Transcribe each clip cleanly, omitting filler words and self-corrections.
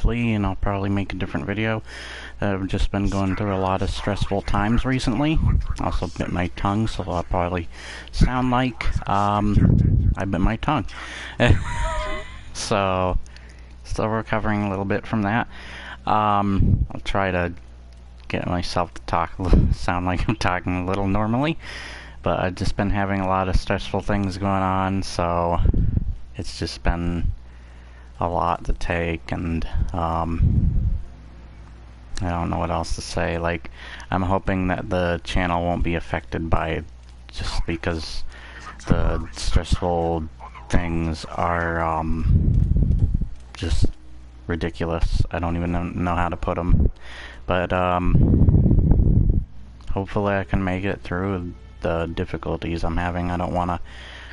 briefly, and I'll probably make a different video. I've just been going through a lot of stressful times recently. Also bit my tongue, so I'll probably sound like I bit my tongue. So, still recovering a little bit from that. I'll try to get myself to talk, sound like I'm talking a little normally. But I've just been having a lot of stressful things going on, so it's just been a lot to take, and I don't know what else to say. Like, I'm hoping that the channel won't be affected by it just because the stressful things are just ridiculous. I don't even know how to put them, but hopefully I can make it through the difficulties I'm having. I don't want to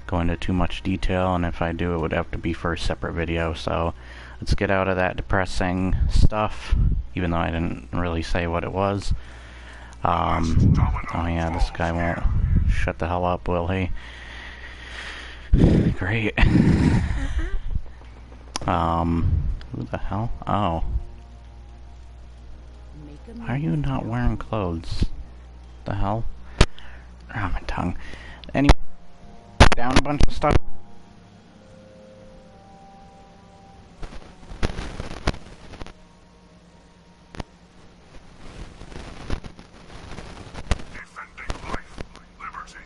go into too much detail, and if I do, it would have to be for a separate video. So let's get out of that depressing stuff, even though I didn't really say what it was. Oh yeah, this guy won't shut the hell up, will he? Great. Who the hell? Oh. Why are you not wearing clothes? The hell? Oh, my tongue. Anyway, down a bunch of stuff. Defending life, liberty,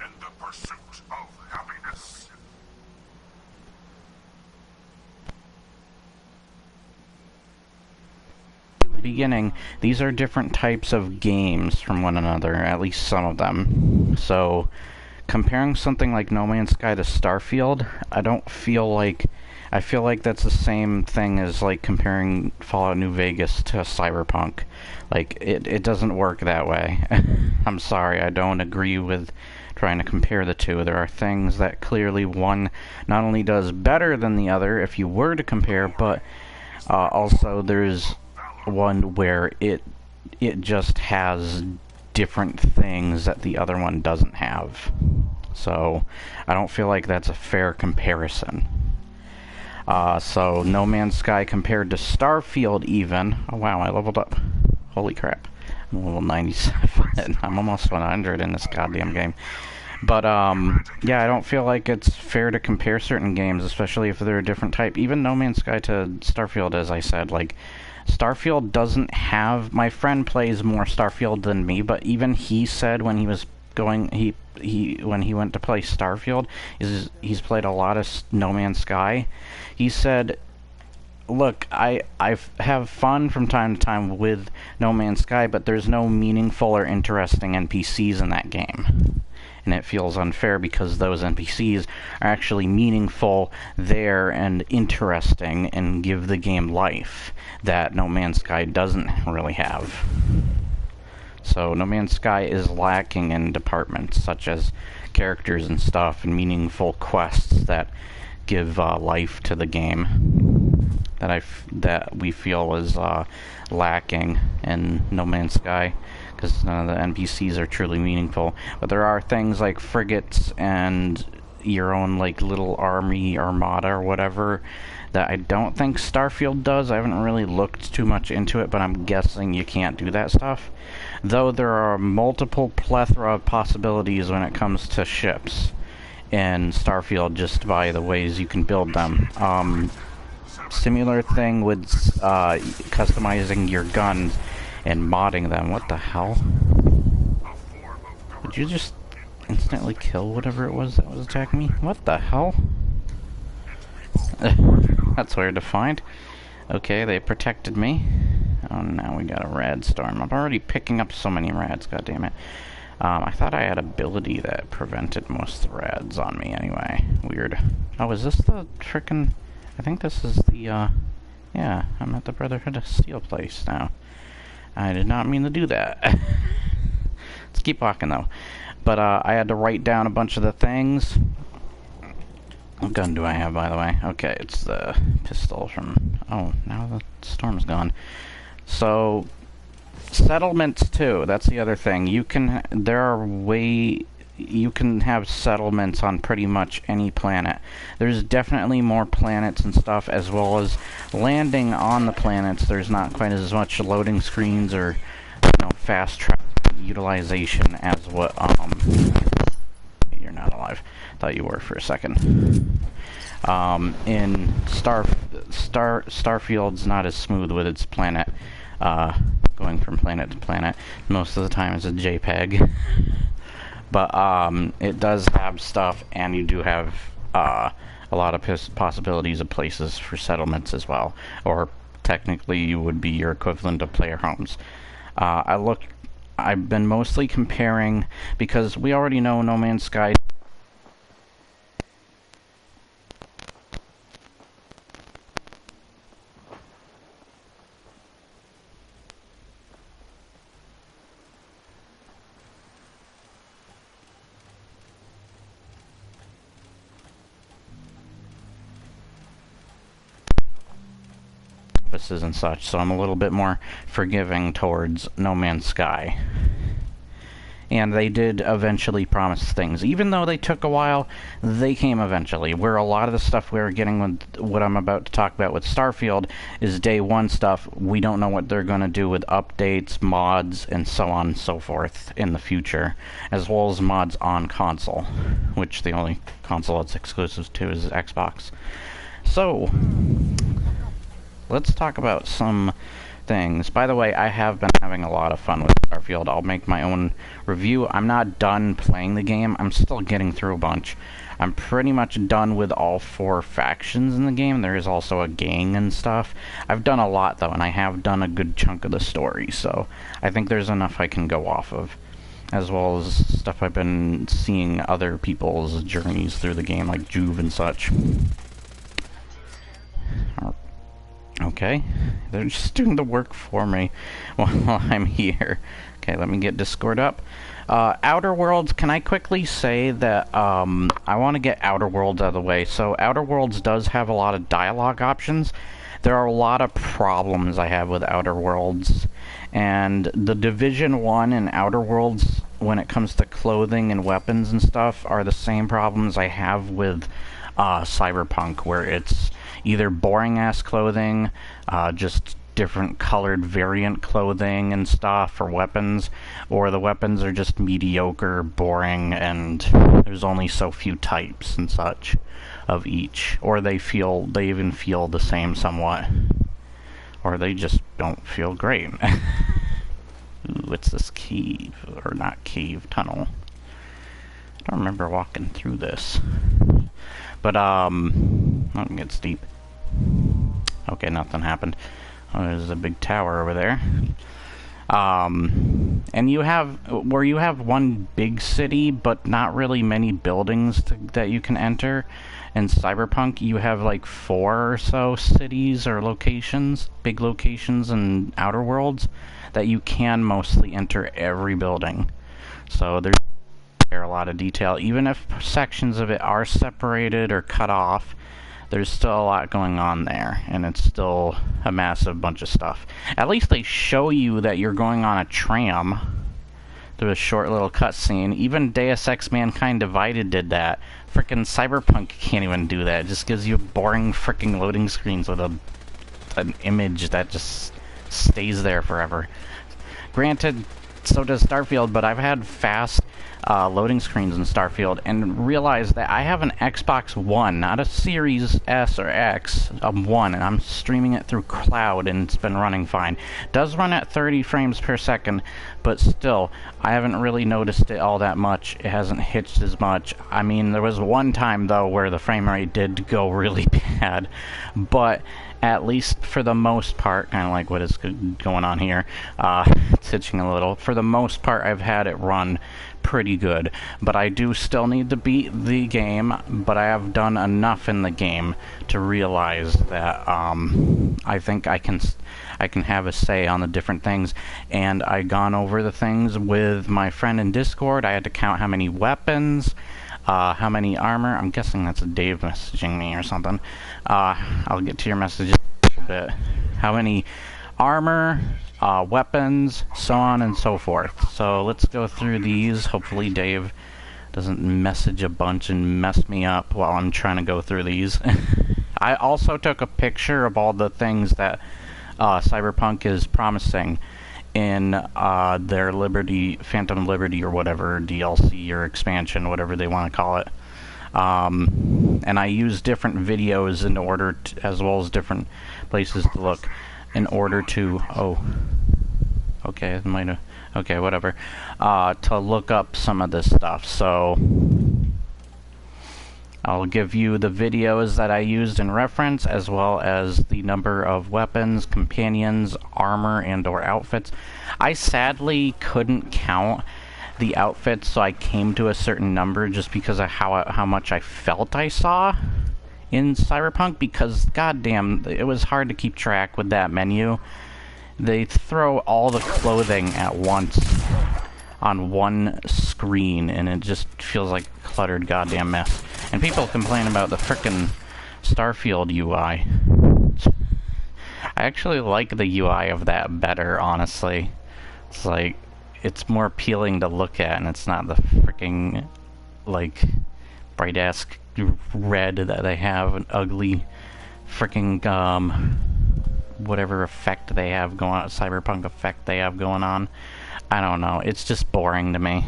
and the pursuit of happiness. Beginning, these are different types of games from one another, at least some of them. So, comparing something like No Man's Sky to Starfield, I feel like that's the same thing as like comparing Fallout New Vegas to Cyberpunk. Like, it doesn't work that way. I'm sorry, I don't agree with trying to compare the two. There are things that clearly one not only does better than the other if you were to compare, but also there's one where it just has different things that the other one doesn't have. So I don't feel like that's a fair comparison. So No Man's Sky compared to Starfield even. Oh wow, I leveled up. Holy crap. I'm level 97. I'm almost 100 in this goddamn game. But, yeah, I don't feel like it's fair to compare certain games, especially if they're a different type. Even No Man's Sky to Starfield, as I said, like, Starfield doesn't have... My friend plays more Starfield than me, but even he said when he was going... when he went to play Starfield, he's played a lot of No Man's Sky. He said, look, I have fun from time to time with No Man's Sky, but there's no meaningful or interesting NPCs in that game. And it feels unfair because those NPCs are actually meaningful there and interesting and give the game life that No Man's Sky doesn't really have. So No Man's Sky is lacking in departments such as characters and stuff and meaningful quests that give life to the game that we feel is lacking in No Man's Sky, because none of the NPCs are truly meaningful. But there are things like frigates and your own like little army armada or whatever that I don't think Starfield does. I haven't really looked too much into it, but I'm guessing you can't do that stuff. Though there are multiple plethora of possibilities when it comes to ships in Starfield, just by the ways you can build them. Similar thing with customizing your guns and modding them. What the hell? Did you just instantly kill whatever it was that was attacking me? What the hell? That's weird to find. Okay, they protected me. Oh, now we got a rad storm. I'm already picking up so many rads, goddammit. I thought I had ability that prevented most of the rads on me anyway. Weird. Oh, is this the frickin'... I think this is the, yeah, I'm at the Brotherhood of Steel place now. I did not mean to do that. Let's keep walking, though. But, I had to write down a bunch of the things. What gun do I have, by the way? Okay, it's the pistol from... Oh, now the storm's gone. So, settlements, too. That's the other thing. You can... There are you can have settlements on pretty much any planet. There's definitely more planets and stuff, as well as landing on the planets. There's not quite as much loading screens or, fast travel utilization as what, you're not alive. Thought you were for a second. In Starfield's not as smooth with its planet, going from planet to planet. Most of the time it's a JPEG. But, it does have stuff, and you do have, a lot of possibilities of places for settlements as well. Or, technically, you would be your equivalent of player homes. I've been mostly comparing, because we already know No Man's Sky and such, so I'm a little bit more forgiving towards No Man's Sky. And they did eventually promise things. Even though they took a while, they came eventually. Where a lot of the stuff we were getting with what I'm about to talk about with Starfield is day one stuff. We don't know what they're going to do with updates, mods, and so on and so forth in the future. As well as mods on console, which the only console it's exclusive to is Xbox. So, let's talk about some things. By the way, I have been having a lot of fun with Starfield. I'll make my own review. I'm not done playing the game. I'm still getting through a bunch. I'm pretty much done with all 4 factions in the game. There is also a gang and stuff. I've done a lot, though, and I have done a good chunk of the story, so I think there's enough I can go off of. As well as stuff I've been seeing other people's journeys through the game, like Juve and such. Okay, they're just doing the work for me while I'm here. Okay, let me get Discord up. Outer Worlds, can I quickly say that, I want to get Outer Worlds out of the way. So, Outer Worlds does have a lot of dialogue options. There are a lot of problems I have with Outer Worlds. And the Division 1 and Outer Worlds, when it comes to clothing and weapons and stuff, are the same problems I have with, Cyberpunk, where it's either boring-ass clothing, just different colored variant clothing and stuff for weapons, or the weapons are just mediocre, boring, and there's only so few types and such of each. Or they even feel the same somewhat. Or they just don't feel great. Ooh, what's this cave? Or not cave, tunnel. I don't remember walking through this. But, it gets deep. Okay, nothing happened. Oh, there's a big tower over there. And you have one big city, but not really many buildings that you can enter. In Cyberpunk, you have like 4 or so cities or locations, big locations in Outer Worlds, that you can mostly enter every building. So there's a lot of detail. Even if sections of it are separated or cut off, there's still a lot going on there, and it's still a massive bunch of stuff. At least they show you that you're going on a tram through a short little cutscene. Even Deus Ex Mankind Divided did that. Frickin' Cyberpunk can't even do that. It just gives you boring frickin' loading screens with an image that just stays there forever. Granted, so does Starfield, but I've had fast loading screens in Starfield and realized that I have an Xbox One, not a Series S or X, One, and I'm streaming it through cloud and it's been running fine. It does run at 30 frames per second, but still, I haven't really noticed it all that much. It hasn't hitched as much. I mean, there was one time, though, where the frame rate did go really bad, but at least for the most part, kind of like what is going on here, it's hitching a little. For the most part, I've had it run pretty good, but I do still need to beat the game, but I have done enough in the game to realize that I think I can have a say on the different things, and I gone over the things with my friend in Discord. I had to count how many weapons, how many armor. I'm guessing that's Dave messaging me or something. I'll get to your messages in a bit. How many armor, weapons, so on and so forth. So let's go through these. Hopefully Dave doesn't message a bunch and mess me up while I'm trying to go through these. I also took a picture of all the things that Cyberpunk is promising in their Phantom Liberty or whatever, DLC or expansion, whatever they want to call it. And I use different videos in order to, as well as different places to look, in order to, okay, okay, whatever, to look up some of this stuff. So I'll give you the videos that I used in reference, as well as the number of weapons, companions, armor, and/or outfits. I sadly couldn't count the outfits, so I came to a certain number just because of how much I felt I saw in Cyberpunk, because goddamn, it was hard to keep track with that menu. They throw all the clothing at once on one screen, and it just feels like a cluttered goddamn mess. And people complain about the frickin' Starfield UI. I actually like the UI of that better, honestly. It's like, it's more appealing to look at, and it's not the frickin', like, bright-ass red that they have, an ugly frickin', whatever effect they have going on, cyberpunk effect they have going on. I don't know, it's just boring to me.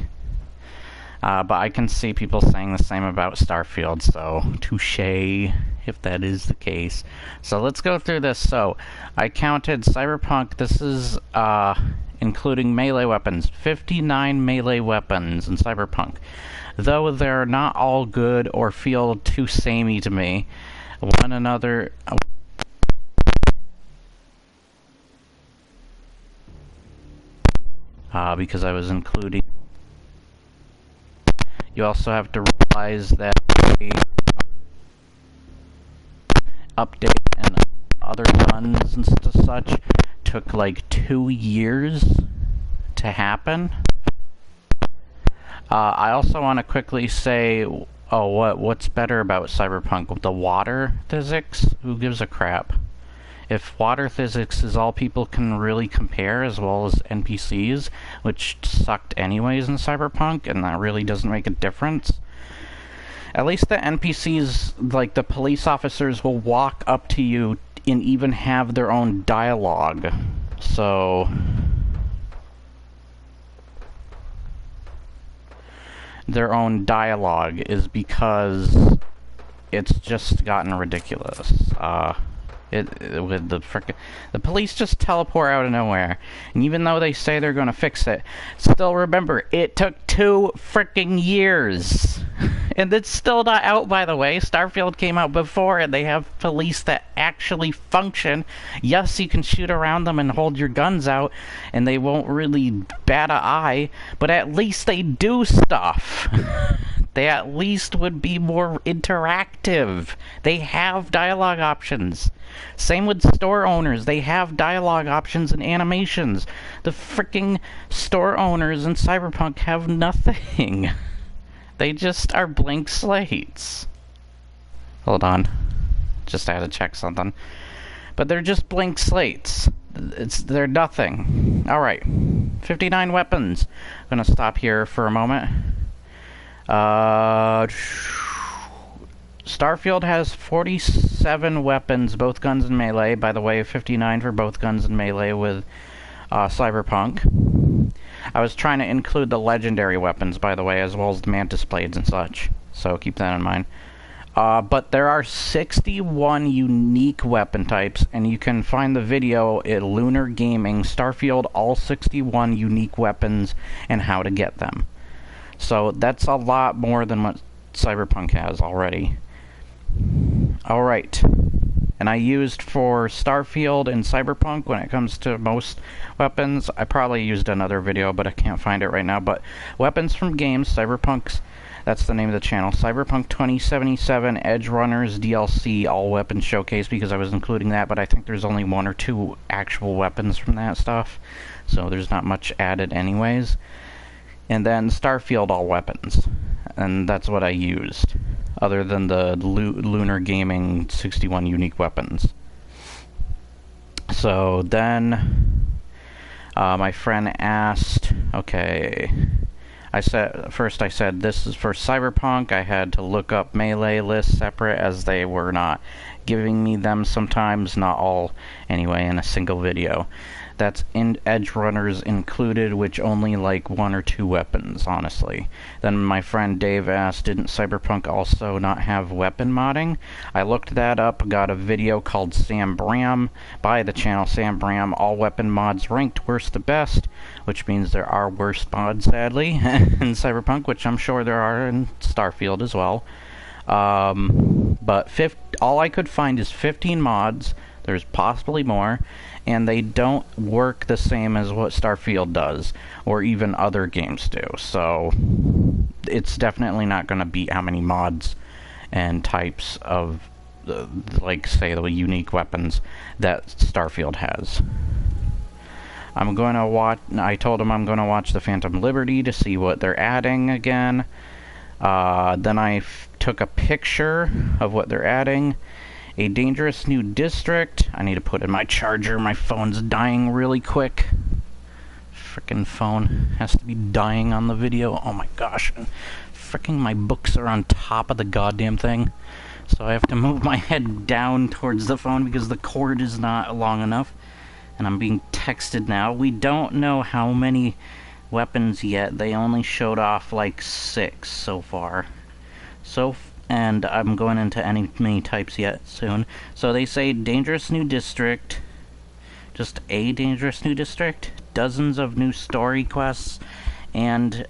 But I can see people saying the same about Starfield, so touche if that is the case. So let's go through this. So I counted Cyberpunk, this is including melee weapons, 59 melee weapons in Cyberpunk. Though they're not all good or feel too samey to me, one another... because I was including... You also have to realize that the update and other guns and such took like 2 years to happen. I also want to quickly say, what's better about Cyberpunk? The water physics? Who gives a crap? If water physics is all people can really compare, as well as NPCs, which sucked anyways in Cyberpunk, and that really doesn't make a difference. At least the NPCs, like the police officers, will walk up to you and even have their own dialogue. So... their own dialogue is because it's just gotten ridiculous. With the police just teleport out of nowhere, and even though they say they're gonna fix it, still remember, it took 2 freaking years. And it's still not out, by the way. Starfield came out before, and they have police that actually function. Yes, you can shoot around them and hold your guns out, and they won't really bat an eye, but at least they do stuff. They at least would be more interactive. They have dialogue options. Same with store owners. They have dialogue options and animations. The freaking store owners in Cyberpunk have nothing. They just are blank slates. Hold on. Just had to check something. But they're just blank slates. They're nothing. Alright. 59 weapons. I'm gonna stop here for a moment. Starfield has 47 weapons, both guns and melee. By the way, 59 for both guns and melee with Cyberpunk. I was trying to include the legendary weapons, by the way, as well as the mantis blades and such. So keep that in mind. But there are 61 unique weapon types, and you can find the video at Lunar Gaming, Starfield, all 61 unique weapons and how to get them. So that's a lot more than what Cyberpunk has already. Alright. And I used for Starfield and Cyberpunk, when it comes to most weapons, I probably used another video, but I can't find it right now, but weapons from games, Cyberpunk's, that's the name of the channel, Cyberpunk 2077 Edge Runners DLC All Weapons Showcase, because I was including that, but I think there's only 1 or 2 actual weapons from that stuff, so there's not much added anyways. And then Starfield All Weapons, and that's what I used, other than the Lunar Gaming 61 unique weapons. So then, my friend asked, okay, I said this is for Cyberpunk. I had to look up melee lists separate as they were not giving me them sometimes, not all anyway, in a single video. That's in edge runners included, which only like 1 or 2 weapons, honestly. Then my friend Dave asked, didn't Cyberpunk also not have weapon modding? I looked that up, got a video called Sam Bram by the channel Sam Bram, all weapon mods ranked worst to best, which means there are worst mods, sadly, in Cyberpunk, which I'm sure there are in Starfield as well. But all I could find is 15 mods. There's possibly more, and they don't work the same as what Starfield does, or even other games do. So it's definitely not going to beat how many mods and types of, like, say, the unique weapons that Starfield has. I told him I'm going to watch the Phantom Liberty to see what they're adding again. Then I took a picture of what they're adding. A dangerous new district. I need to put in my charger. My phone's dying really quick. Frickin' phone has to be dying on the video. Oh my gosh. Frickin' my books are on top of the goddamn thing. So I have to move my head down towards the phone because the cord is not long enough. And I'm being texted now. We don't know how many weapons yet. They only showed off like 6 so far. And I'm going into enemy types yet soon. So they say dangerous new district. Just a dangerous new district. Dozens of new story quests. And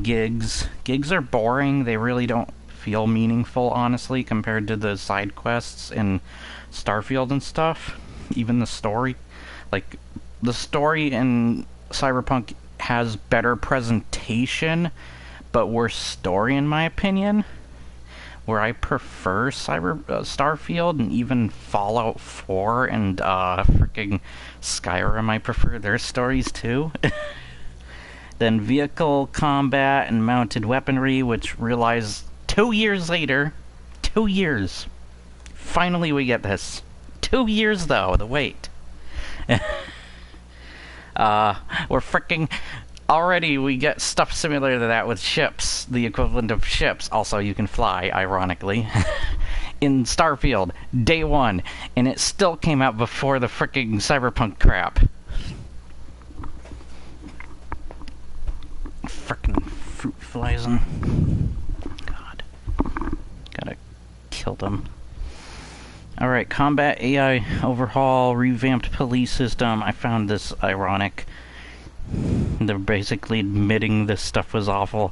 gigs. Gigs are boring. They really don't feel meaningful, honestly, compared to the side quests in Starfield and stuff. Even the story. Like, the story in Cyberpunk has better presentation, but worse story in my opinion. Where I prefer Starfield and even Fallout 4 and freaking Skyrim, I prefer their stories too. Then vehicle combat and mounted weaponry, which realize 2 years later, 2 years, finally we get this. 2 years though, the wait. We're freaking... Already, we get stuff similar to that with ships, the equivalent of ships. Also, you can fly, ironically, in Starfield, day 1, and it still came out before the fricking Cyberpunk crap. Frickin' fruit flies and... God. Gotta kill them. Alright, combat AI overhaul, revamped police system. I found this ironic. They're basically admitting this stuff was awful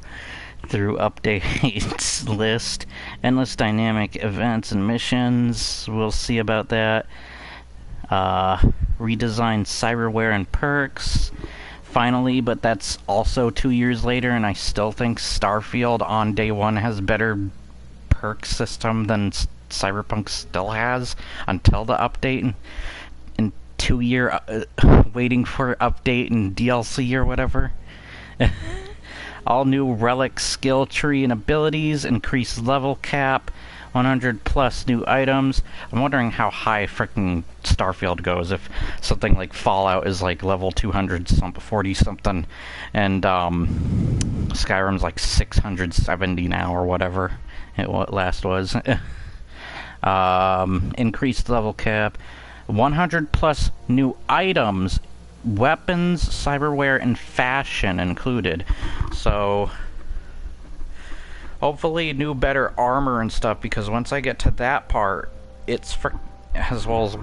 through updates list. Endless dynamic events and missions. We'll see about that. Redesigned cyberware and perks. Finally, but that's also 2 years later, and I still think Starfield on day 1 has better perk system than Cyberpunk still has until the update. 2 year waiting for update and DLC or whatever. All new relic skill tree and abilities, increased level cap, 100 plus new items. I'm wondering how high frickin' Starfield goes, if something like Fallout is like level 240 something, and Skyrim's like 670 now or whatever it last was. Increased level cap. 100 plus new items, weapons, cyberware, and fashion included. So, hopefully new better armor and stuff, because once I get to that part, it's as well as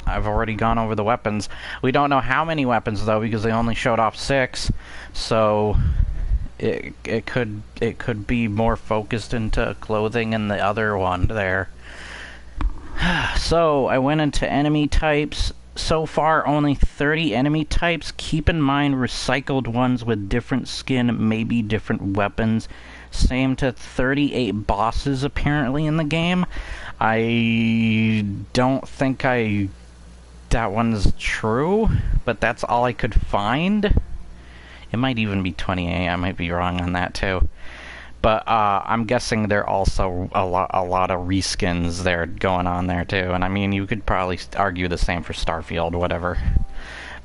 I've already gone over the weapons. We don't know how many weapons though, because they only showed off 6. So it could be more focused into clothing and the other one there. So, I went into enemy types. So far, only 30 enemy types. Keep in mind, recycled ones with different skin, maybe different weapons. Same to 38 bosses, apparently, in the game. I don't think that one's true, but that's all I could find. It might even be 28. I might be wrong on that, too. But I'm guessing there are also a lot of reskins there going on there too. And I mean, you could probably argue the same for Starfield, whatever.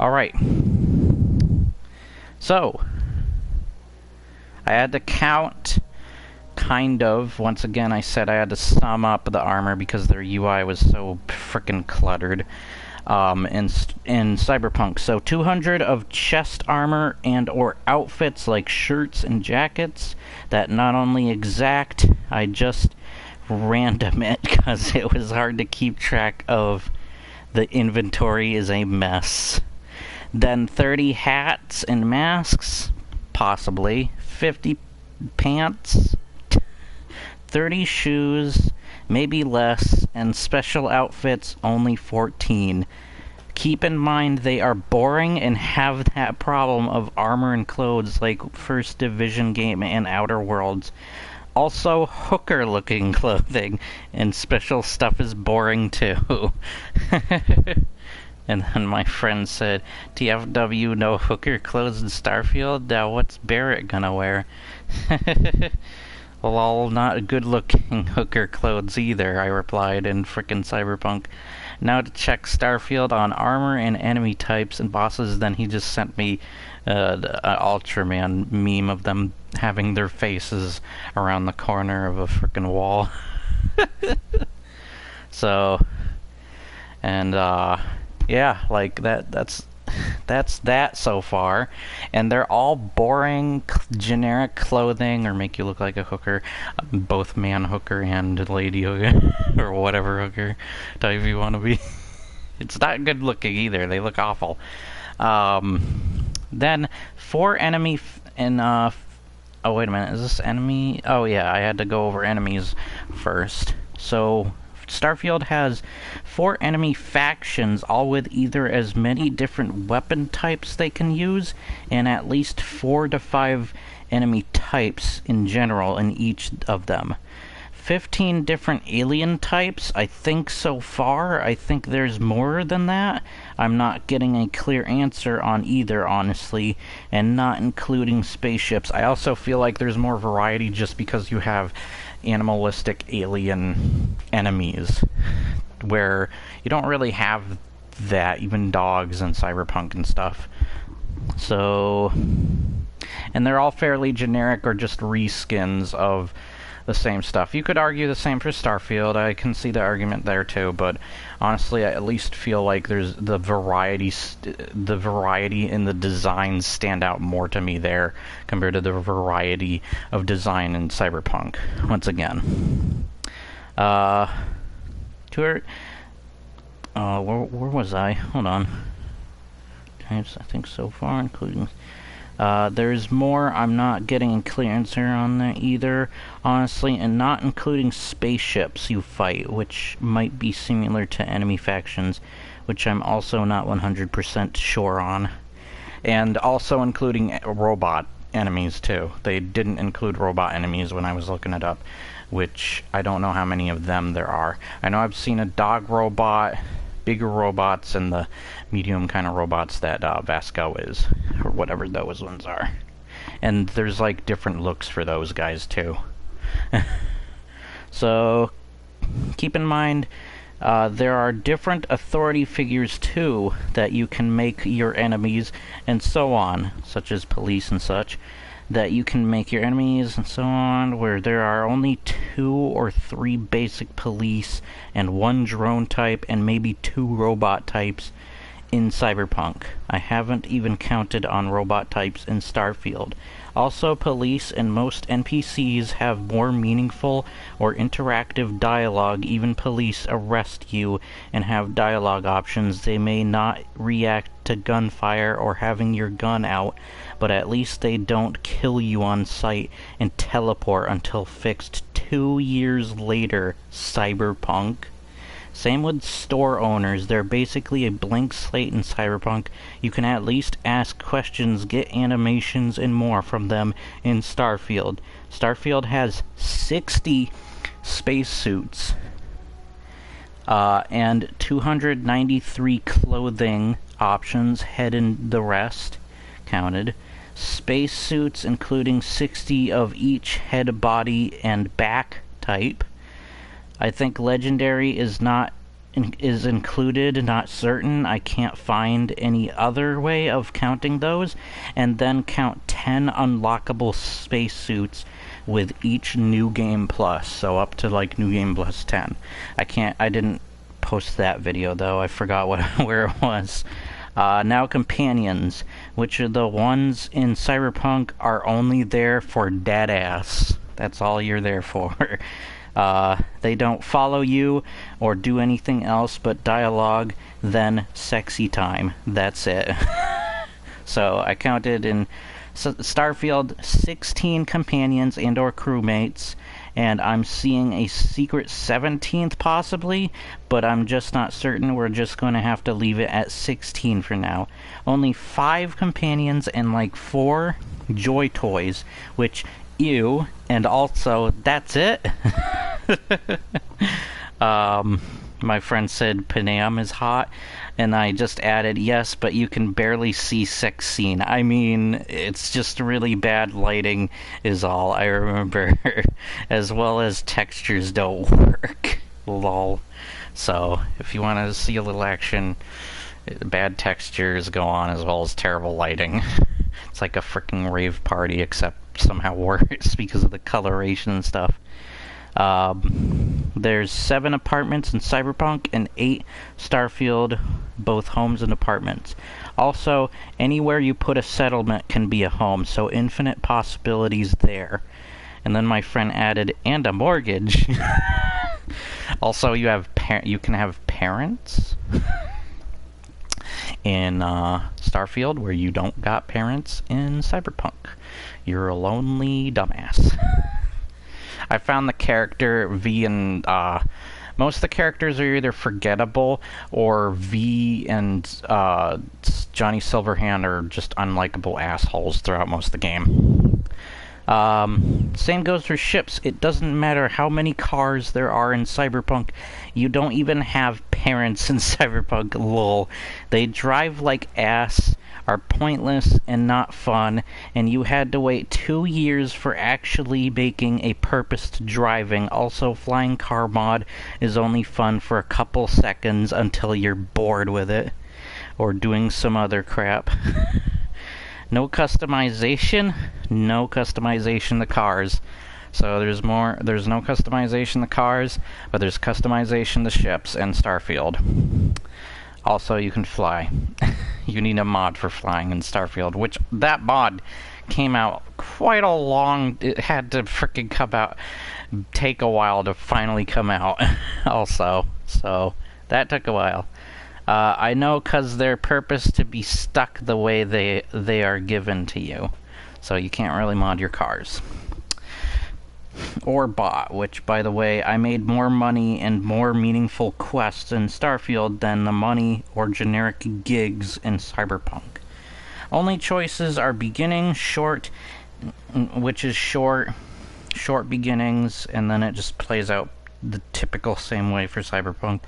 Alright. So, I had to count, kind of. Once again, I said I had to sum up the armor because their UI was so frickin' cluttered. In Cyberpunk. So 200 of chest armor and or outfits like shirts and jackets that not only exact, I just random it because it was hard to keep track of. The inventory is a mess. Then 30 hats and masks, possibly. 50 pants, 30 shoes, maybe less, and special outfits only 14. Keep in mind they are boring and have that problem of armor and clothes like First Division game and Outer Worlds. Also, hooker-looking clothing and special stuff is boring too. And then my friend said, TFW, no hooker clothes in Starfield? Now what's Barrett gonna wear? Lol, not good-looking hooker clothes either, I replied in frickin' Cyberpunk. Now to check Starfield on armor and enemy types and bosses, then he just sent me an Ultraman meme of them having their faces around the corner of a frickin' wall. So, and, yeah, like, that's that so far, and they're all boring, generic clothing or make you look like a hooker, both man hooker and lady hooker, or whatever hooker type you want to be. It's not good looking either, they look awful. Then, 4 enemy, oh wait a minute, is this enemy? Oh yeah, I had to go over enemies first. So, Starfield has 4 enemy factions, all with either as many different weapon types they can use, and at least 4 to 5 enemy types in general in each of them. 15 different alien types, I think so far. I think there's more than that. I'm not getting a clear answer on either, honestly, and not including spaceships. I also feel like there's more variety just because you have animalistic alien enemies, where you don't really have that, even dogs and Cyberpunk and stuff. So, and they're all fairly generic or just reskins of the same stuff. You could argue the same for Starfield. I can see the argument there too, but honestly, I at least feel like there's the variety in the designs stand out more to me there compared to the variety of design in Cyberpunk. Once again, where was I? Hold on. Types, I think so far, including. There's more. I'm not getting a clear answer on that either, honestly, and not including spaceships you fight, which might be similar to enemy factions, which I'm also not 100% sure on. And also including robot enemies, too. They didn't include robot enemies when I was looking it up, which I don't know how many of them there are. I know I've seen a dog robot, bigger robots, and the medium kind of robots that Vasco is, or whatever those ones are. And there's like different looks for those guys too. So keep in mind there are different authority figures too that you can make your enemies and so on, such as police and such, that you can make your enemies and so on, where there are only 2 or 3 basic police and 1 drone type and maybe 2 robot types in Cyberpunk. I haven't even counted on robot types in Starfield. Also, police and most NPCs have more meaningful or interactive dialogue. Even police arrest you and have dialogue options. They may not react to gunfire or having your gun out, but at least they don't kill you on sight and teleport until fixed 2 years later. Cyberpunk. Same with store owners. They're basically a blank slate in Cyberpunk. You can at least ask questions, get animations, and more from them in Starfield. Starfield has 60 spacesuits and 293 clothing options, head and the rest counted. Spacesuits including 60 of each head, body, and back type. I think Legendary is not is included, not certain. I can't find any other way of counting those. And then count 10 unlockable spacesuits with each New Game Plus. So up to like New Game Plus 10. I didn't post that video though. I forgot where it was. Now companions, which are the ones in Cyberpunk are only there for dead ass. That's all you're there for. They don't follow you or do anything else but dialogue, then sexy time. That's it. So I counted in Starfield 16 companions and or crewmates, and I'm seeing a secret 17th possibly, but I'm just not certain. We're just going to have to leave it at 16 for now. Only 5 companions and like 4 joy toys, which, ew, and also, that's it? My friend said Panam is hot, and I just added, yes, but you can barely see sex scene. I mean, it's just really bad lighting is all I remember, as well as textures don't work. Lol. So, if you want to see a little action, bad textures go on as well as terrible lighting. It's like a freaking rave party, except somehow worse because of the coloration and stuff. There's 7 apartments in Cyberpunk and 8 Starfield, both homes and apartments. Also, anywhere you put a settlement can be a home, so infinite possibilities there. And then my friend added, and a mortgage. Also, you can have parents in Starfield, where you don't got parents in Cyberpunk. You're a lonely dumbass. I found the character V and most of the characters are either forgettable or V and Johnny Silverhand are just unlikable assholes throughout most of the game. Same goes for ships. It doesn't matter how many cars there are in Cyberpunk. You don't even have parents in Cyberpunk, lol. They drive like ass, are pointless and not fun, and you had to wait 2 years for actually making a purpose to driving. Also, flying car mod is only fun for a couple seconds until you're bored with it, or doing some other crap. No customization? No customization to cars. So there's no customization to cars, but there's customization to ships and Starfield. Also, you can fly. You need a mod for flying in Starfield, which that mod came out quite a long... It had to frickin' come out... Take a while to finally come out, also. So, that took a while. I know because they're purposed to be stuck the way they are given to you. So you can't really mod your cars. Or bot, which, by the way, I made more money and more meaningful quests in Starfield than the money or generic gigs in Cyberpunk. Only choices are beginning, short, which is short beginnings, and then it just plays out the typical same way for Cyberpunk.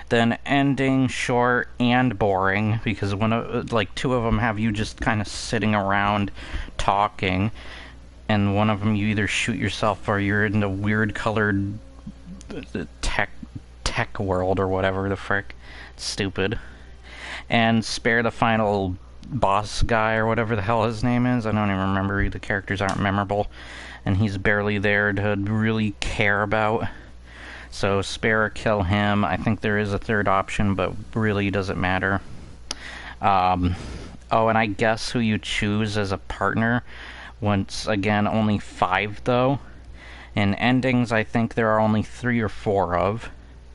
Then ending, short, and boring, because two of them have you just kind of sitting around talking, and one of them you either shoot yourself or you're in the weird colored tech world or whatever the frick. It's stupid. And spare the final boss guy or whatever the hell his name is. I don't even remember. The characters aren't memorable, and he's barely there to really care about. So spare or kill him. I think there is a third option, but really doesn't matter. Oh, and I guess who you choose as a partner. Once again, only 5 though. In endings, I think there are only 3 or 4 of,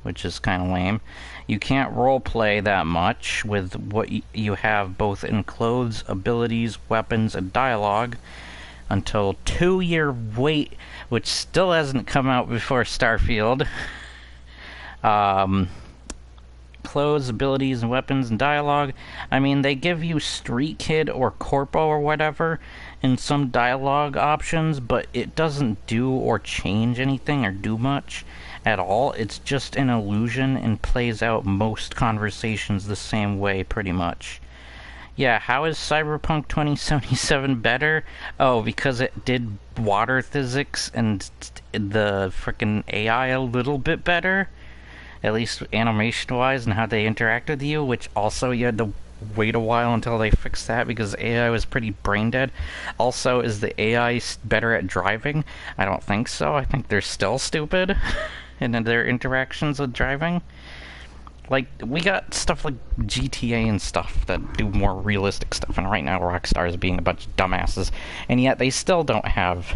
which is kind of lame. You can't roleplay that much with what you have both in clothes, abilities, weapons, and dialogue until 2-year wait, which still hasn't come out before Starfield. Clothes, abilities, and weapons, and dialogue. I mean, they give you Street Kid or Corpo or whatever in some dialogue options, but it doesn't do or change anything or do much at all. It's just an illusion and plays out most conversations the same way, pretty much. Yeah, how is Cyberpunk 2077 better? Oh, because it did water physics and the frickin' AI a little bit better? at least animation-wise, and how they interact with you, which also you had to wait a while until they fixed that because AI was pretty brain dead. Also, is the AI better at driving? I don't think so. I think they're still stupid in their interactions with driving. Like, we got stuff like GTA and stuff that do more realistic stuff, and right now Rockstar is being a bunch of dumbasses, and yet they still don't have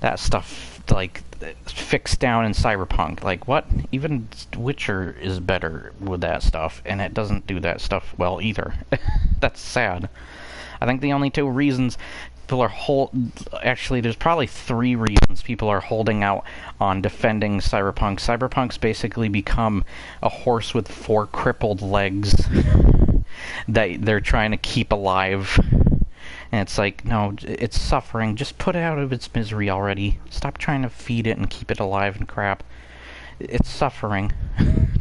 that stuff, like, fixed down in Cyberpunk. Like, what? Even Witcher is better with that stuff, and it doesn't do that stuff well either. That's sad. I think the only two reasons people are actually, there's probably three reasons people are holding out on defending Cyberpunk. Cyberpunk's basically become a horse with four crippled legs that they're trying to keep alive. And it's like, no, it's suffering. Just put it out of its misery already. Stop trying to feed it and keep it alive and crap. It's suffering.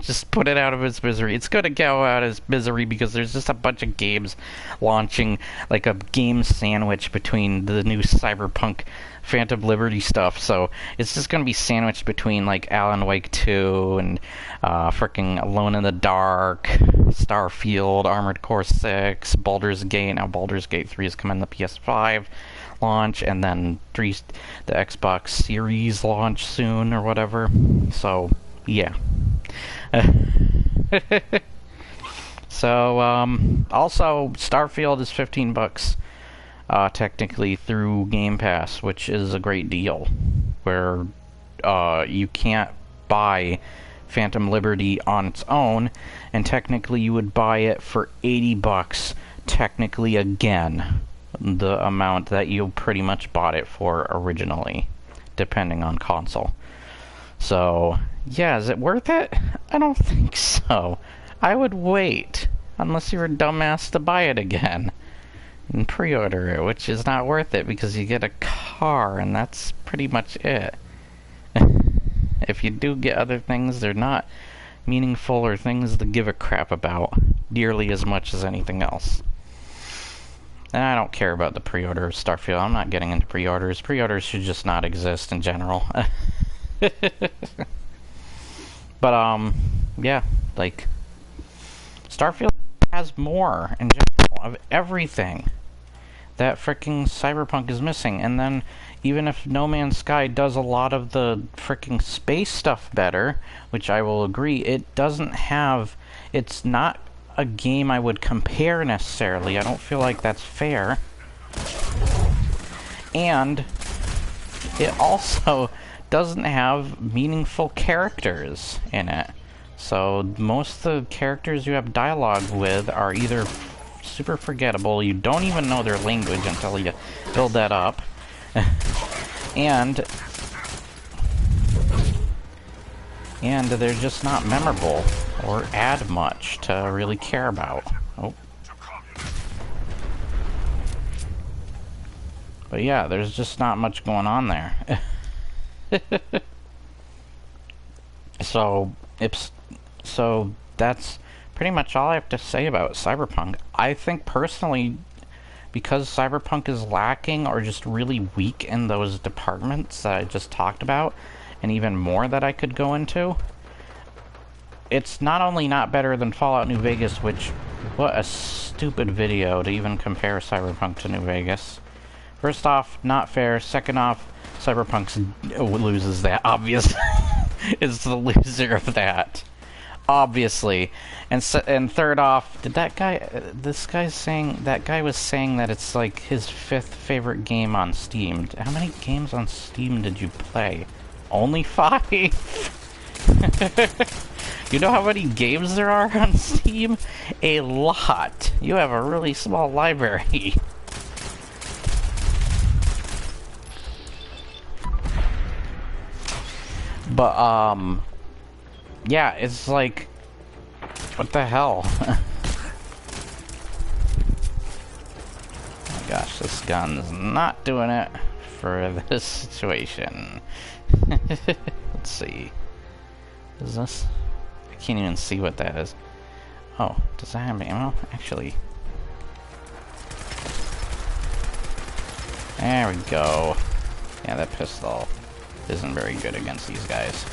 Just put it out of its misery. It's gonna go out of its misery because there's just a bunch of games launching, like a game sandwich between the new Cyberpunk Phantom Liberty stuff. So it's just gonna be sandwiched between like Alan Wake 2 and frickin' Alone in the Dark, Starfield, Armored Core 6, Baldur's Gate. Now Baldur's Gate 3 is coming to the PS5 launch, and then the Xbox Series launch soon or whatever. So yeah. So also Starfield is $15 technically through Game Pass, which is a great deal, where you can't buy Phantom Liberty on its own, and technically you would buy it for $80 technically again, the amount that you pretty much bought it for originally, depending on console. So, yeah, is it worth it? I don't think so. I would wait, unless you're a dumbass to buy it again and pre-order it, which is not worth it because you get a car and that's pretty much it. If you do get other things, they're not meaningful or things to give a crap about nearly as much as anything else. And I don't care about the pre-order of Starfield. I'm not getting into pre-orders. Pre-orders should just not exist in general. But, yeah, like, Starfield has more, in general, of everything that frickin' Cyberpunk is missing. And then, even if No Man's Sky does a lot of the frickin' space stuff better, which I will agree, it doesn't have... It's not a game I would compare, necessarily. I don't feel like that's fair. And it also doesn't have meaningful characters in it. So most of the characters you have dialogue with are either super forgettable, you don't even know their language until you build that up, and they're just not memorable or add much to really care about. Oh. But yeah, there's just not much going on there. So that's pretty much all I have to say about Cyberpunk. I think personally, because Cyberpunk is lacking or just really weak in those departments that I just talked about, and even more that I could go into, it's not only not better than Fallout New Vegas, which, what a stupid video to even compare Cyberpunk to New Vegas. First off, not fair. Second off, Cyberpunk loses that, obviously. Is the loser of that. Obviously. And third off, did that guy, that guy was saying that it's like his 5th favorite game on Steam. How many games on Steam did you play? Only 5? You know how many games there are on Steam? A lot. You have a really small library. But, yeah, it's like, what the hell? Oh my gosh, this gun's not doing it for this situation. Let's see. Is this? I can't even see what that is. Oh, does that have ammo? Actually. There we go. Yeah, that pistol isn't very good against these guys.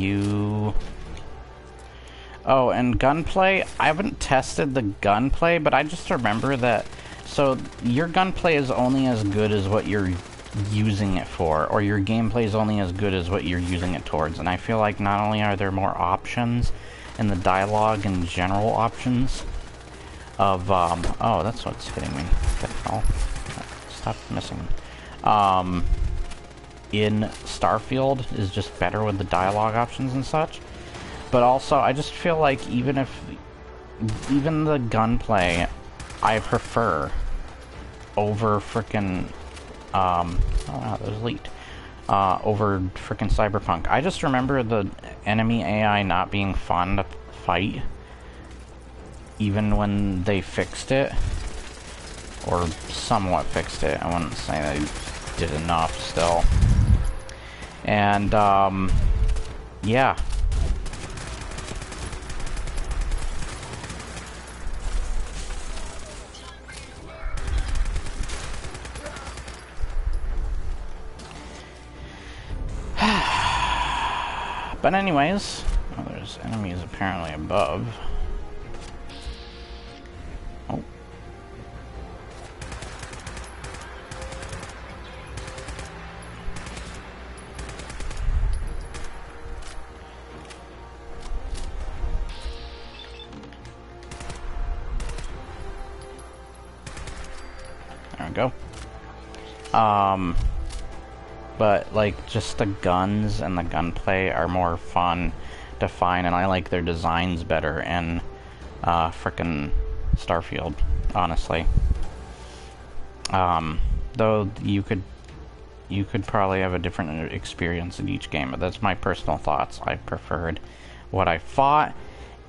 you... Oh, and gunplay, I haven't tested the gunplay, but I just remember that... So, your gunplay is only as good as what you're using it for, or your gameplay is only as good as what you're using it towards, and I feel like not only are there more options in the dialogue and general options of, oh, that's what's hitting me. What the hell? Stop missing. In Starfield is just better with the dialogue options and such, but also I just feel like even the gunplay I prefer over frickin' oh wow, that was leaked. Over frickin' Cyberpunk. I just remember the enemy AI not being fun to fight, even when they fixed it, or somewhat fixed it. I wouldn't say they did enough still. And yeah. But anyways, oh, there's enemies apparently above. Oh. There we go. But, like, just the guns and the gunplay are more fun to find, and I like their designs better in, frickin' Starfield, honestly. Though you could probably have a different experience in each game, but that's my personal thoughts. I preferred what I fought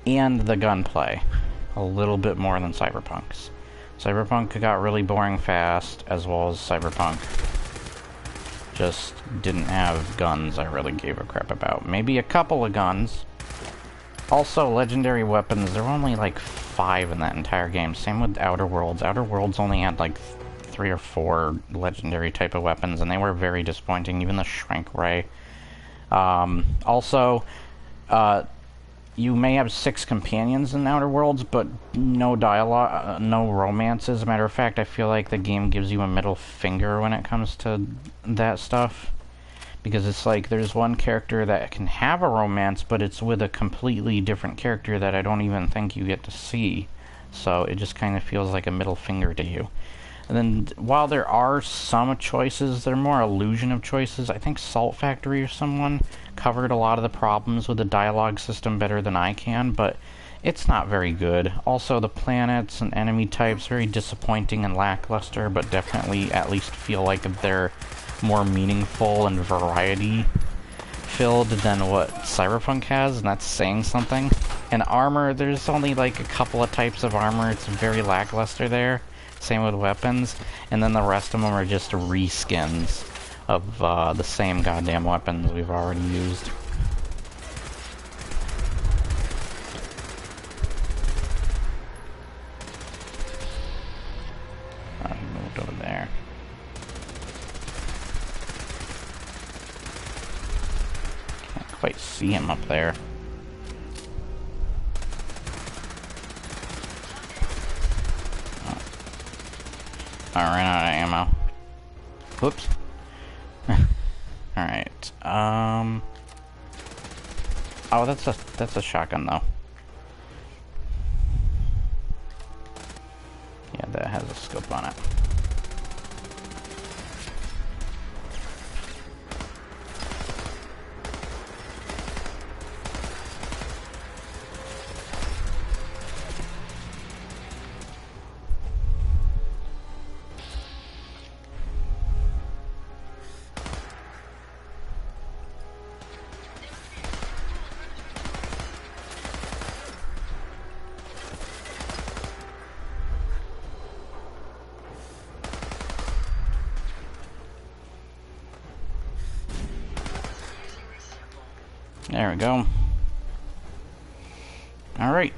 and the gunplay a little bit more than Cyberpunk's. Cyberpunk got really boring fast, as well as Cyberpunk just didn't have guns I really gave a crap about. Maybe a couple of guns. Also, legendary weapons, there were only like 5 in that entire game. Same with Outer Worlds. Outer Worlds only had like 3 or 4 legendary type of weapons, and they were very disappointing. Even the Shrink Ray. Also, you may have 6 companions in Outer Worlds, but no dialogue, no romance. As a matter of fact, I feel like the game gives you a middle finger when it comes to that stuff. Because it's like, there's one character that can have a romance, but it's with a completely different character that I don't even think you get to see. So it just kind of feels like a middle finger to you. And then, while there are some choices, they're more illusion of choices. I think Salt Factory or someone covered a lot of the problems with the dialogue system better than I can, but it's not very good. Also, the planets and enemy types, very disappointing and lackluster, but definitely at least feel like they're more meaningful and variety-filled than what Cyberpunk has, and that's saying something. And armor, there's only like a couple of types of armor. It's very lackluster there. Same with weapons, and then the rest of them are just reskins of the same goddamn weapons we've already used. I moved over there. Can't quite see him up there. I ran out of ammo. Whoops. Alright, oh, that's a shotgun, though. Yeah, that has a scope on it. There we go. Alright.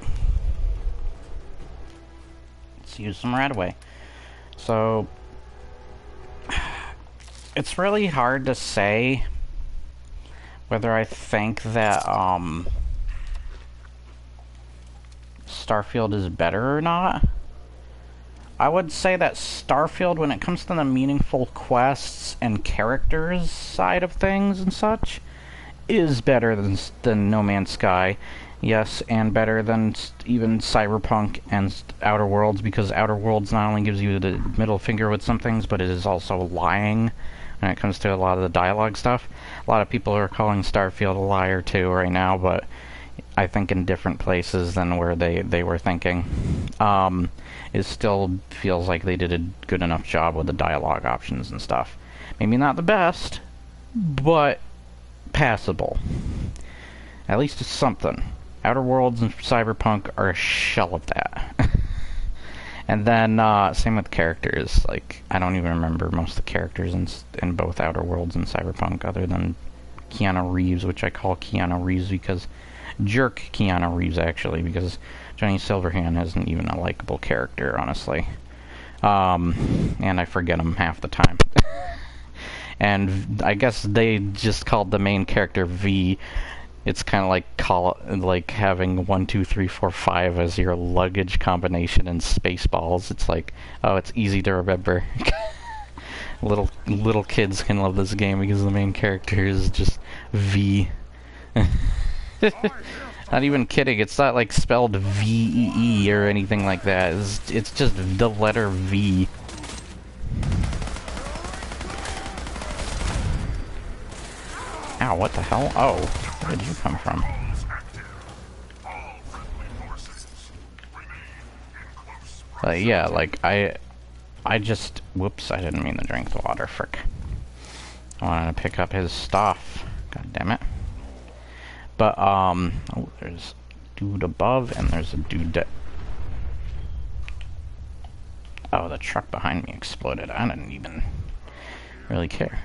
Let's use some right away. So, it's really hard to say whether I think that Starfield is better or not, I would say that Starfield, when it comes to the meaningful quests and characters side of things and such, is better than No Man's Sky. Yes, and better than even Cyberpunk and Outer Worlds, because Outer Worlds not only gives you the middle finger with some things, but it is also lying when it comes to a lot of the dialogue stuff. A lot of people are calling Starfield a liar too right now, but I think in different places than where they were thinking. It still feels like they did a good enough job with the dialogue options and stuff. Maybe not the best, but passable. At least it's something. Outer Worlds and Cyberpunk are a shell of that. And then, same with characters. Like, I don't even remember most of the characters in both Outer Worlds and Cyberpunk, other than Keanu Reeves, which I call Keanu Reeves because... Jerk Keanu Reeves, actually, because Johnny Silverhand isn't even a likable character, honestly. And I forget him half the time. And I guess they just called the main character V. It's kind of like having 1, 2, 3, 4, 5 as your luggage combination in Spaceballs. It's like, oh, it's easy to remember. Little kids can love this game because the main character is just V. Not even kidding, it's not like spelled V-E-E or anything like that. It's just the letter V. Ow, what the hell? Oh, where did you come from? Yeah, like, I just... Whoops, I didn't mean to drink the water, frick. I wanted to pick up his stuff. God damn it. But, oh, there's a dude above, and there's a dude that... Oh, the truck behind me exploded. I didn't even really care.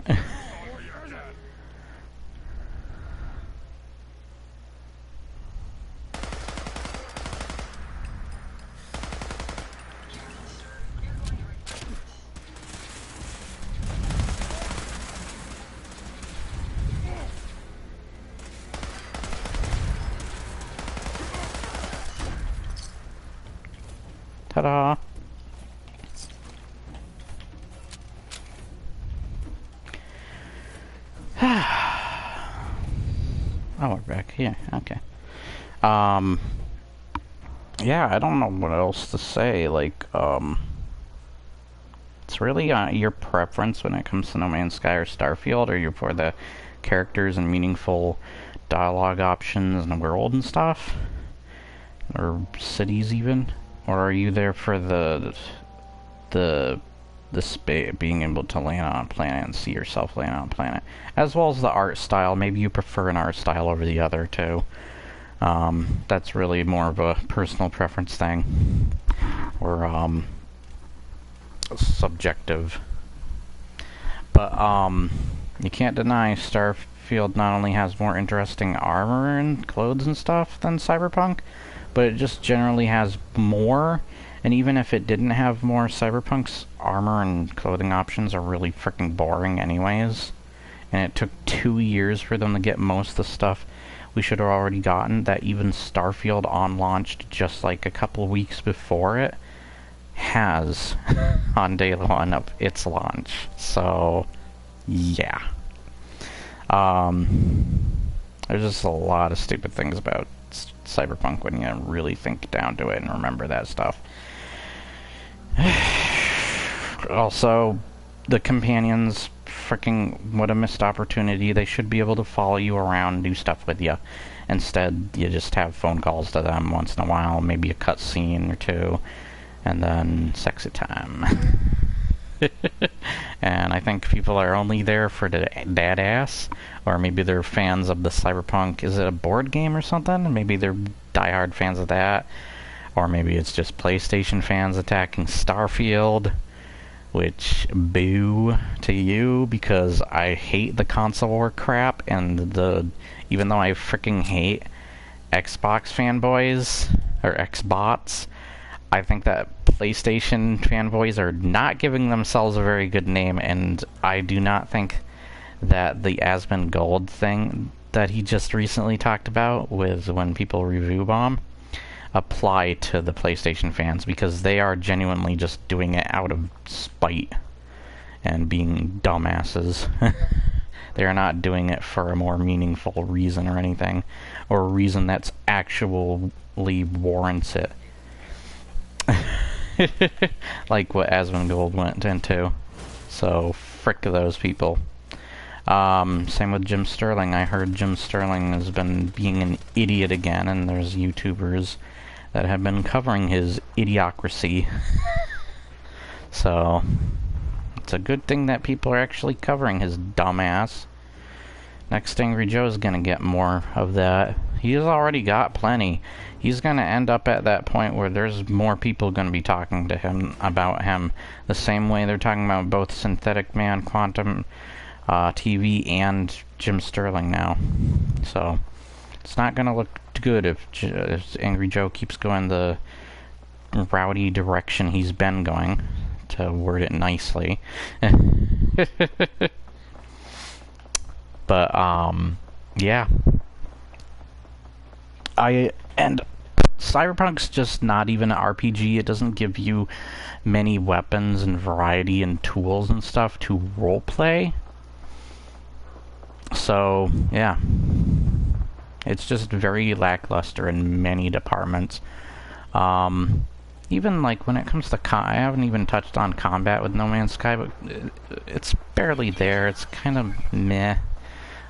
Ta-da! Oh, we're back here. Okay. Yeah, I don't know what else to say. Like, it's really your preference when it comes to No Man's Sky or Starfield. Are you for the characters and meaningful dialogue options and the world and stuff? Or cities even? Or are you there for the being able to land on a planet and see yourself land on a planet, as well as the art style? Maybe you prefer an art style over the other too. That's really more of a personal preference thing, or subjective. But you can't deny Starfield not only has more interesting armor and clothes and stuff than Cyberpunk, but it just generally has more. And even if it didn't have more, Cyberpunk's armor and clothing options are really freaking boring anyways. And it took 2 years for them to get most of the stuff we should have already gotten, that even Starfield on launched just like a couple weeks before it has on day 1 of its launch. So, yeah. There's just a lot of stupid things about Cyberpunk when you really think down to it and remember that stuff. Also, the companions, freaking, what a missed opportunity. They should be able to follow you around and do stuff with you. Instead, you just have phone calls to them once in a while, maybe a cutscene or two, and then sexy time. And I think people are only there for the dad ass, or maybe they're fans of the Cyberpunk. Is it a board game or something? Maybe they're diehard fans of that, or maybe it's just PlayStation fans attacking Starfield, which, boo to you, because I hate the console war crap, and even though I freaking hate Xbox fanboys, or Xbots, I think that PlayStation fanboys are not giving themselves a very good name, and I do not think that the Asmongold thing that he just recently talked about with when people review bomb apply to the PlayStation fans, because they are genuinely just doing it out of spite and being dumbasses. They are not doing it for a more meaningful reason or anything, or a reason that's actually warrants it. Like what Asmongold went into. So, frick those people. Same with Jim Sterling. I heard Jim Sterling has been being an idiot again, and there's YouTubers that have been covering his idiocracy. So, it's a good thing that people are actually covering his dumbass. Next Angry Joe's gonna get more of that. He's already got plenty. He's gonna end up at that point where there's more people gonna be talking to him about him. The same way they're talking about both Synthetic Man, Quantum TV, and Jim Sterling now. So, it's not gonna look good if Angry Joe keeps going the rowdy direction he's been going, to word it nicely. But, yeah. And Cyberpunk's just not even an RPG. It doesn't give you many weapons and variety and tools and stuff to roleplay. So, yeah. It's just very lackluster in many departments. Even, like, when it comes to I haven't even touched on combat with No Man's Sky, but it's barely there. It's kind of meh.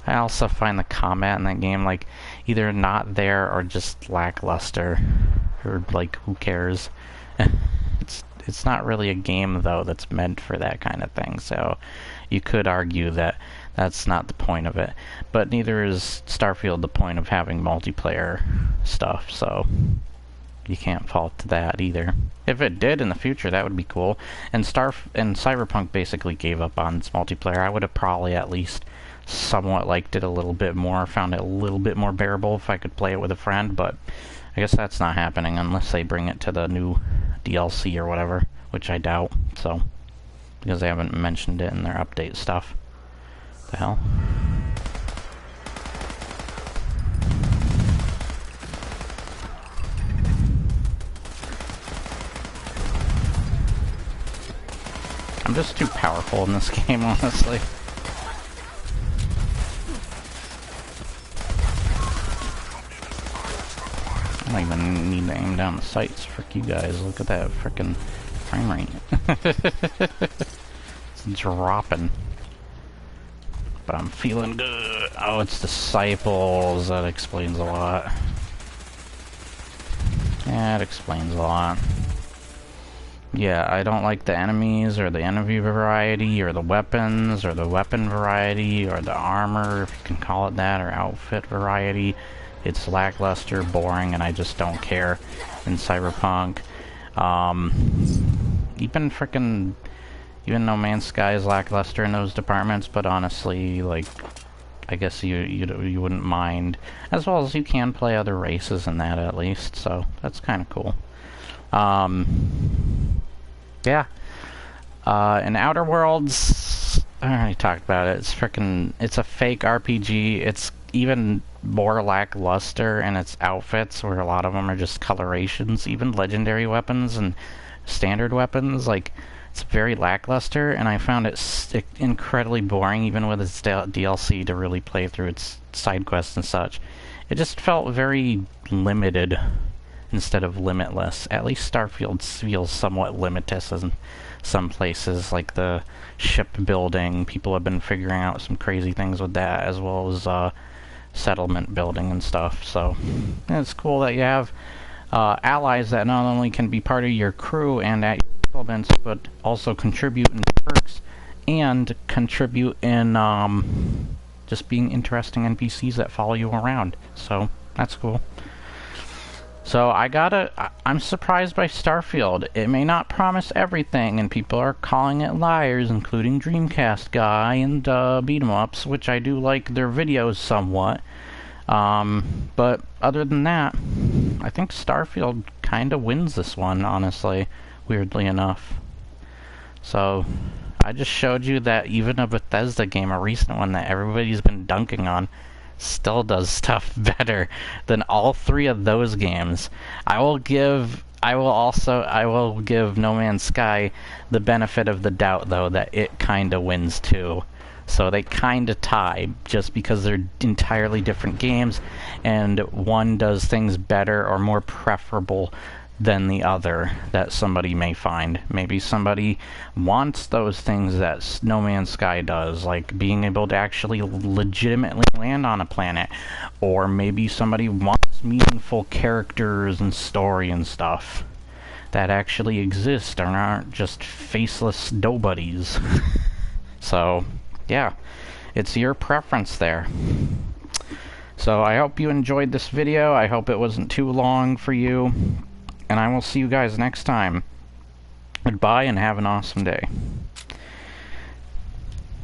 I also find the combat in that game, like, either not there or just lackluster. Or, like, who cares? It's not really a game, though, that's meant for that kind of thing, so you could argue that that's not the point of it. But neither is Starfield the point of having multiplayer stuff, so you can't fault that either. If it did in the future, that would be cool. And Cyberpunk basically gave up on its multiplayer. I would have probably at least somewhat liked it a little bit more, found it a little bit more bearable if I could play it with a friend, but I guess that's not happening unless they bring it to the new DLC or whatever, which I doubt, so, because they haven't mentioned it in their update stuff. The hell? I'm just too powerful in this game, honestly. I don't even need to aim down the sights. Frick you guys, look at that frickin' frame rate. It's dropping. But I'm feeling good. Oh, it's Disciples. That explains a lot. Yeah, it explains a lot. Yeah, I don't like the enemies, or the enemy variety, or the weapons, or the weapon variety, or the armor, if you can call it that, or outfit variety. It's lackluster, boring, and I just don't care in Cyberpunk. Even No Man's Sky is lackluster in those departments, but honestly, like, I guess you wouldn't mind. As well as you can play other races in that, at least, so that's kind of cool. Yeah. In Outer Worlds, I already talked about it. It's a fake RPG. It's even more lackluster in its outfits, where a lot of them are just colorations. Even legendary weapons and standard weapons, like, it's very lackluster, and I found it incredibly boring, even with its DLC, to really play through its side quests and such. It just felt very limited instead of limitless. At least Starfield feels somewhat limitless in some places, like the ship building. People have been figuring out some crazy things with that, as well as settlement building and stuff. So it's cool that you have allies that not only can be part of your crew and at your settlements, but also contribute in perks and contribute in just being interesting NPCs that follow you around. So that's cool. So I'm surprised by Starfield. It may not promise everything, and people are calling it liars, including Dreamcast Guy and Beat 'em Ups, which I do like their videos somewhat. But other than that, I think Starfield kind of wins this one, honestly, weirdly enough. So, I just showed you that even a Bethesda game, a recent one that everybody's been dunking on, still does stuff better than all three of those games. I will give No Man's Sky the benefit of the doubt, though, that it kind of wins too. So they kind of tie, just because they're entirely different games, and one does things better or more preferable than the other that somebody may find. Maybe somebody wants those things that No Man's Sky does, like being able to actually legitimately land on a planet. Or maybe somebody wants meaningful characters and story and stuff that actually exist and aren't just faceless nobodies. So, yeah, it's your preference there. So I hope you enjoyed this video. I hope it wasn't too long for you. And I will see you guys next time. Goodbye and have an awesome day.